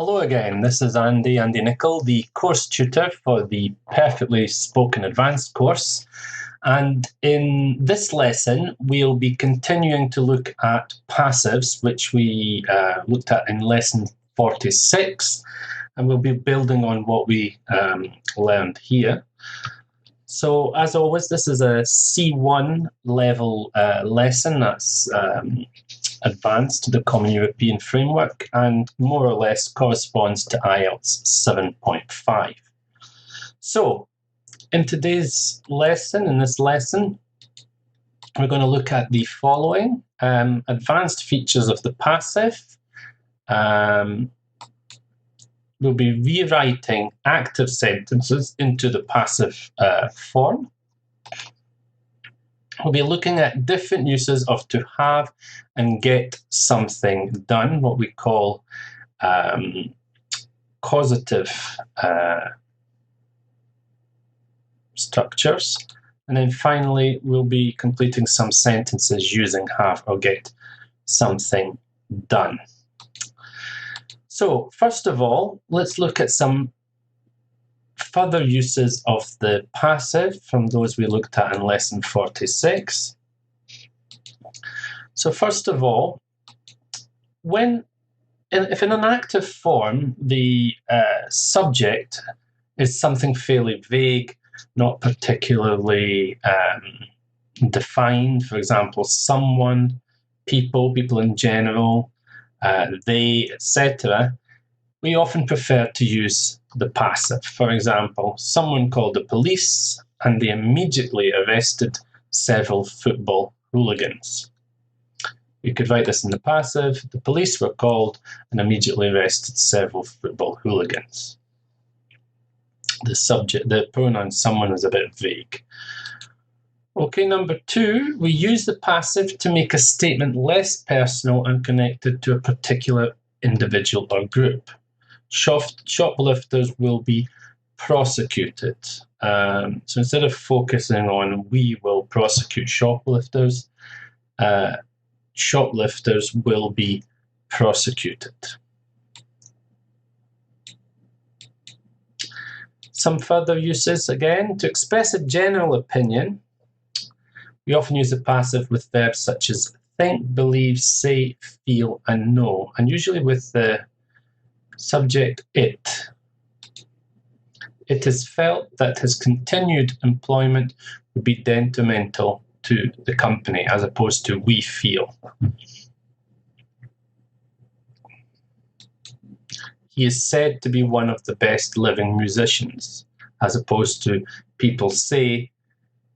Hello again, this is Andy Nicol, the course tutor for the Perfectly Spoken Advanced course. And in this lesson, we'll be continuing to look at passives, which we looked at in lesson 46, and we'll be building on what we learned here. So as always, this is a C1 level lesson that's advanced to the Common European Framework and more or less corresponds to IELTS 7.5. So in today's lesson, we're going to look at the following: advanced features of the passive. We'll be rewriting active sentences into the passive form. We'll be looking at different uses of to have and get something done, what we call causative structures. And then finally, we'll be completing some sentences using have or get something done. So first of all, let's look at some further uses of the passive from those we looked at in lesson 46. So first of all, if in an active form the subject is something fairly vague, not particularly defined, for example, someone, people in general, they, etc., we often prefer to use the passive. For example, someone called the police and they immediately arrested several football hooligans. You could write this in the passive: the police were called and immediately arrested several football hooligans. The subject, the pronoun someone, is a bit vague. Okay, number two, we use the passive to make a statement less personal and connected to a particular individual or group. Shoplifters will be prosecuted. So instead of focusing on we will prosecute shoplifters, shoplifters will be prosecuted. Some further uses, again, to express a general opinion. We often use the passive with verbs such as think, believe, say, feel, and know, and usually with the subject it. It is felt that his continued employment would be detrimental to the company, as opposed to we feel. He is said to be one of the best living musicians, as opposed to people say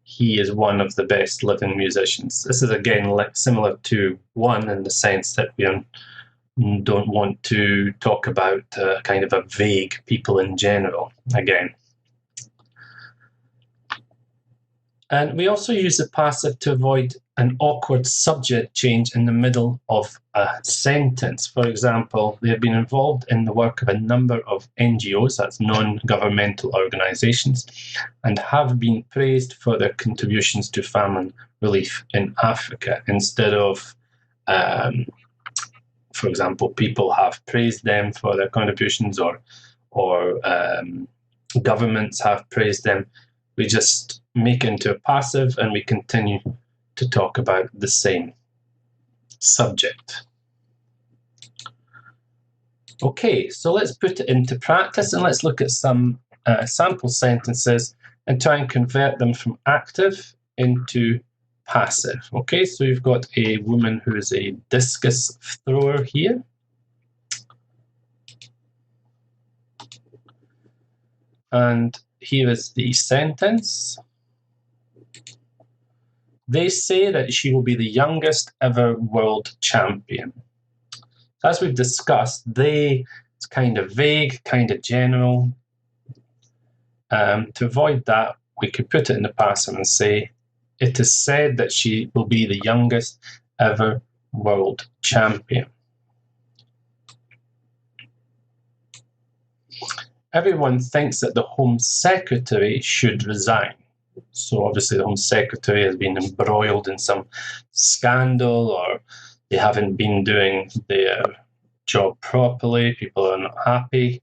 he is one of the best living musicians. This is again similar to one in the sense that we don't want to talk about kind of a vague people in general again. And we also use the passive to avoid an awkward subject change in the middle of a sentence. For example, they have been involved in the work of a number of NGOs, that's non-governmental organizations, and have been praised for their contributions to famine relief in Africa. Instead of, for example, people have praised them for their contributions, or governments have praised them, we just make it into a passive and we continue to talk about the same subject. Okay, so let's put it into practice and let's look at some sample sentences and try and convert them from active into passive. Okay, so you've got a woman who is a discus thrower here. And here is the sentence. They say that she will be the youngest ever world champion. As we've discussed, it's kind of vague, kind of general. To avoid that, we could put it in the passive and say, it is said that she will be the youngest ever world champion. Everyone thinks that the Home Secretary should resign. So obviously the Home Secretary has been embroiled in some scandal, or they haven't been doing their job properly, people are not happy.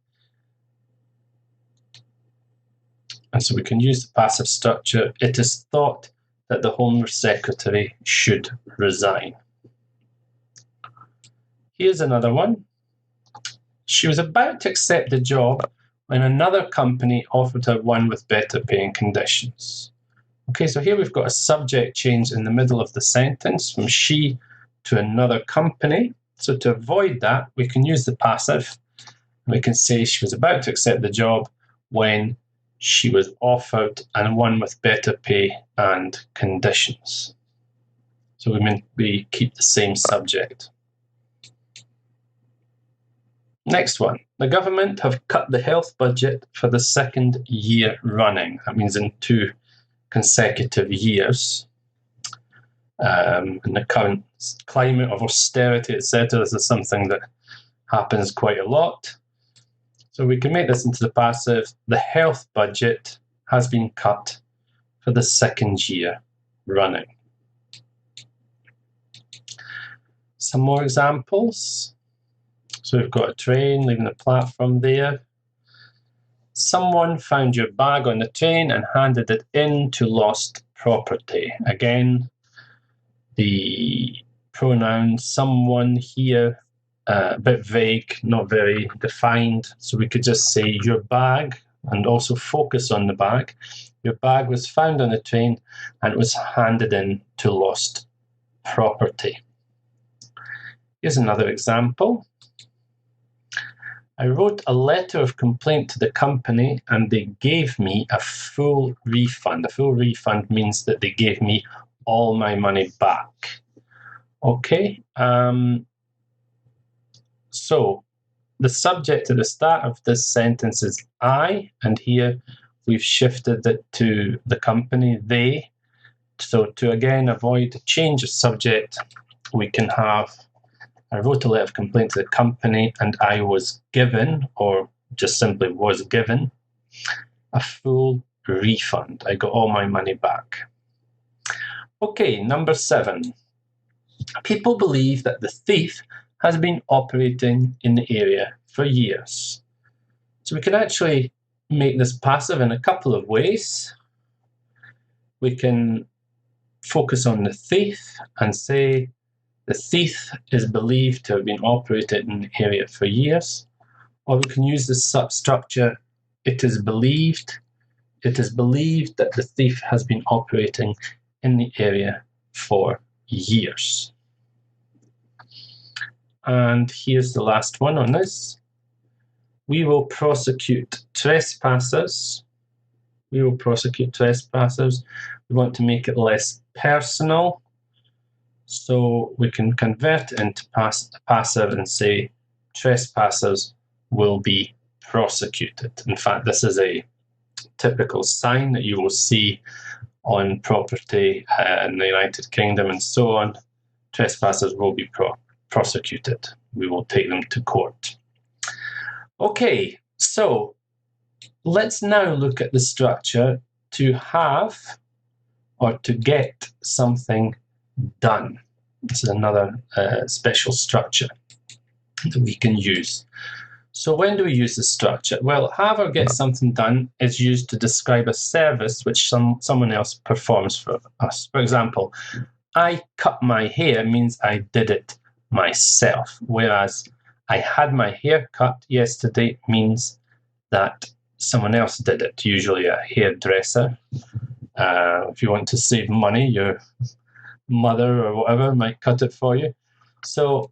And so we can use the passive structure. It is thought that the Home Secretary should resign. Here's another one. She was about to accept the job when another company offered her one with better pay and conditions. Okay, so here we've got a subject change in the middle of the sentence from she to another company. So to avoid that, we can use the passive. We can say she was about to accept the job when she was offered and one with better pay and conditions. So we keep the same subject. Next one. The government have cut the health budget for the second year running. That means in 2 consecutive years. In the current climate of austerity, etc., this is something that happens quite a lot. So we can make this into the passive. The health budget has been cut for the second year running. Some more examples. So we've got a train leaving the platform there. Someone found your bag on the train and handed it in to lost property. Again, the pronoun someone here, a bit vague, not very defined. So we could just say your bag and also focus on the bag. Your bag was found on the train and it was handed in to lost property. Here's another example. I wrote a letter of complaint to the company and they gave me a full refund. A full refund means that they gave me all my money back. Okay, so the subject at the start of this sentence is I, and here we've shifted it to the company, they. So to again avoid a change of subject, we can have I wrote a letter of complaint to the company and I was given, or just simply was given, a full refund. I got all my money back. Okay, number 7. People believe that the thief has been operating in the area for years. So we can actually make this passive in a couple of ways. We can focus on the thief and say, the thief is believed to have been operating in the area for years. Or we can use the substructure, it is believed that the thief has been operating in the area for years. And here's the last one on this. We will prosecute trespassers. We will prosecute trespassers. We want to make it less personal. So we can convert it into passive and say trespassers will be prosecuted. In fact, this is a typical sign that you will see on property in the United Kingdom and so on. Trespassers will be prosecuted. We will take them to court. Okay, so let's now look at the structure to have or to get something done. This is another special structure that we can use. So when do we use this structure? Well, have or get something done is used to describe a service which someone else performs for us. For example, I cut my hair means I did it myself, whereas I had my hair cut yesterday means that someone else did it, usually a hairdresser. If you want to save money, your mother or whatever might cut it for you. So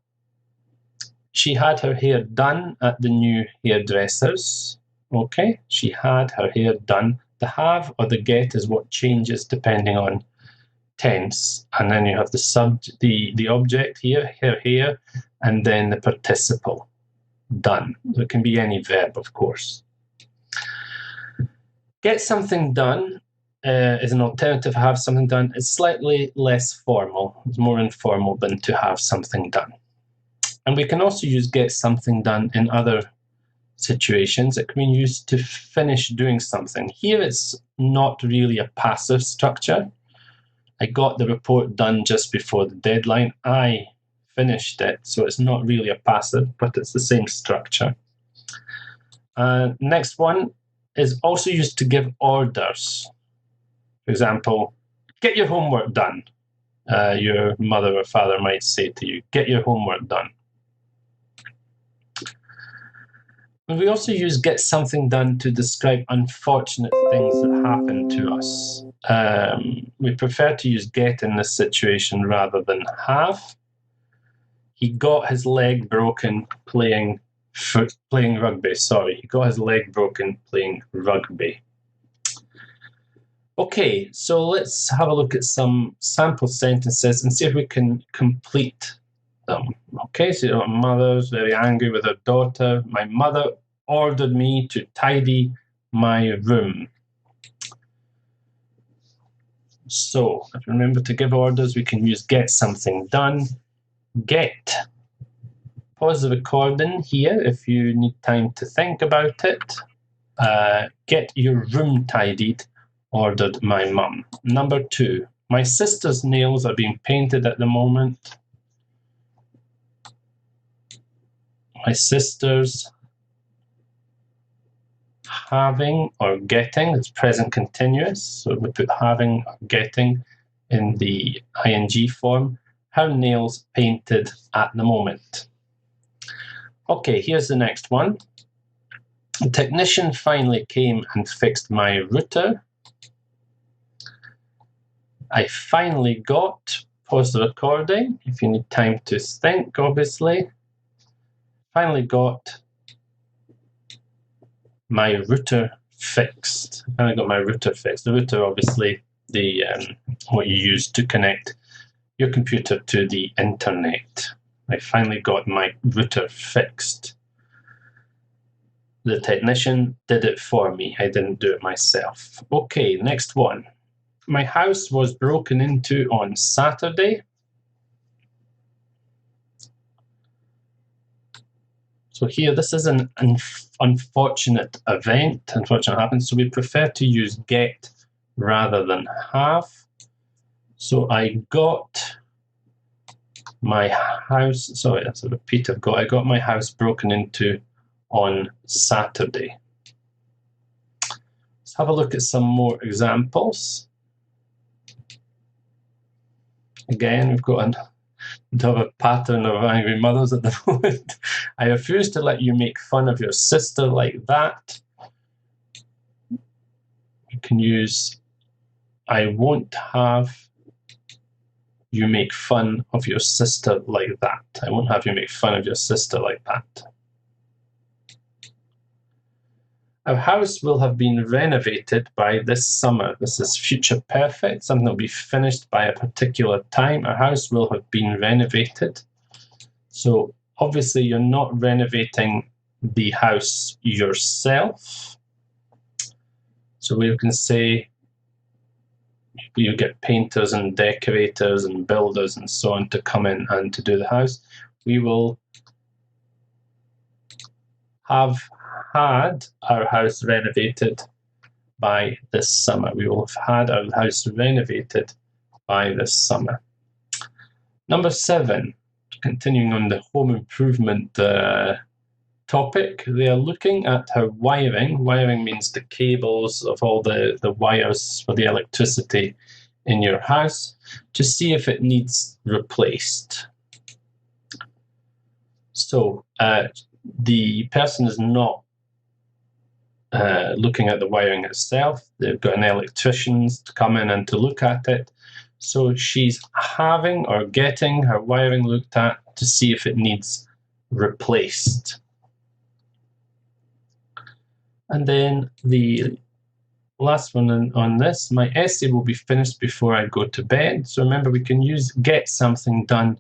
she had her hair done at the new hairdressers. Okay, she had her hair done. The have or the get is what changes depending on tense, and then you have the object here, her hair, and then the participle, done. So it can be any verb, of course. Get something done is an alternative. Have something done. It's slightly less formal. It's more informal than to have something done. And we can also use get something done in other situations. It can be used to finish doing something. Here it's not really a passive structure. I got the report done just before the deadline. I finished it, so it's not really a passive, but it's the same structure. Next one is also used to give orders. For example, get your homework done. Your mother or father might say to you, get your homework done. And we also use get something done to describe unfortunate things that happen to us. We prefer to use get in this situation rather than have. He got his leg broken playing rugby. He got his leg broken playing rugby. Okay, so let's have a look at some sample sentences and see if we can complete them. Okay, so my mother's very angry with her daughter. My mother ordered me to tidy my room. So, if you remember to give orders, we can use get something done. Get. Pause the recording here if you need time to think about it. Get your room tidied, ordered my mum. Number 2, my sister's nails are being painted at the moment. My sister's having or getting, it's present continuous, so we put having or getting in the ing form. Her nails painted at the moment. Okay, here's the next one. The technician finally came and fixed my router. I finally got, pause the recording if you need time to think, obviously. Finally got my router fixed. I got my router fixed. The router, obviously, the what you use to connect your computer to the internet. I finally got my router fixed. The technician did it for me. I didn't do it myself. Okay, next one. My house was broken into on Saturday. So here, this is an unfortunate event. Unfortunate happens. So we prefer to use get rather than have. So I got my house. Sorry, that's a repeat of got. I got my house broken into on Saturday. Let's have a look at some more examples. Again, we've got a pattern of angry mothers at the moment. I refuse to let you make fun of your sister like that. You can use I won't have you make fun of your sister like that. I won't have you make fun of your sister like that. Our house will have been renovated by this summer. This is future perfect, something that will be finished by a particular time. Our house will have been renovated. So obviously you're not renovating the house yourself. So we can say you get painters and decorators and builders and so on to come in and to do the house. We will have had our house renovated by this summer. We will have had our house renovated by this summer. Number 7, continuing on the home improvement topic, they are looking at her wiring. Wiring means the cables of all the wires for the electricity in your house to see if it needs replaced. So the person is not looking at the wiring itself. They've got an electrician to come in and to look at it. So she's having or getting her wiring looked at to see if it needs replaced. And then the last one on this, my essay will be finished before I go to bed. So remember, we can use get something done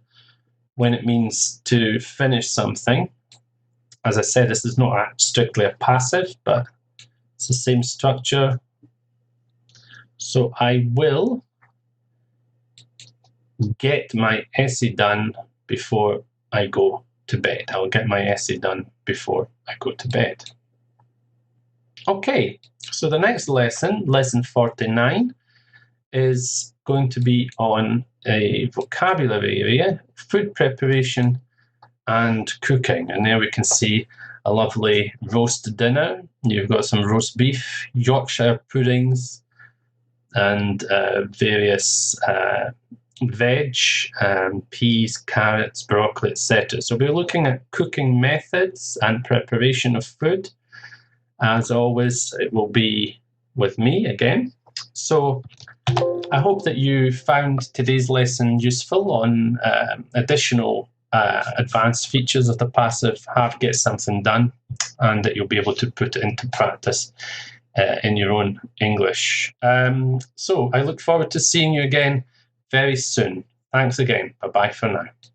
when it means to finish something. As I said, this is not strictly a passive, but it's the same structure. So I will get my essay done before I go to bed. I'll get my essay done before I go to bed. Okay, so the next lesson, lesson 49, is going to be on a vocabulary area, food preparation and cooking. And there we can see a lovely roast dinner. You've got some roast beef, Yorkshire puddings, and various veg, peas, carrots, broccoli, etc. So we're looking at cooking methods and preparation of food. As always, it will be with me again. So I hope that you found today's lesson useful on additional advanced features of the passive have get something done, and that you'll be able to put it into practice in your own English. So I look forward to seeing you again very soon. Thanks again. Bye-bye for now.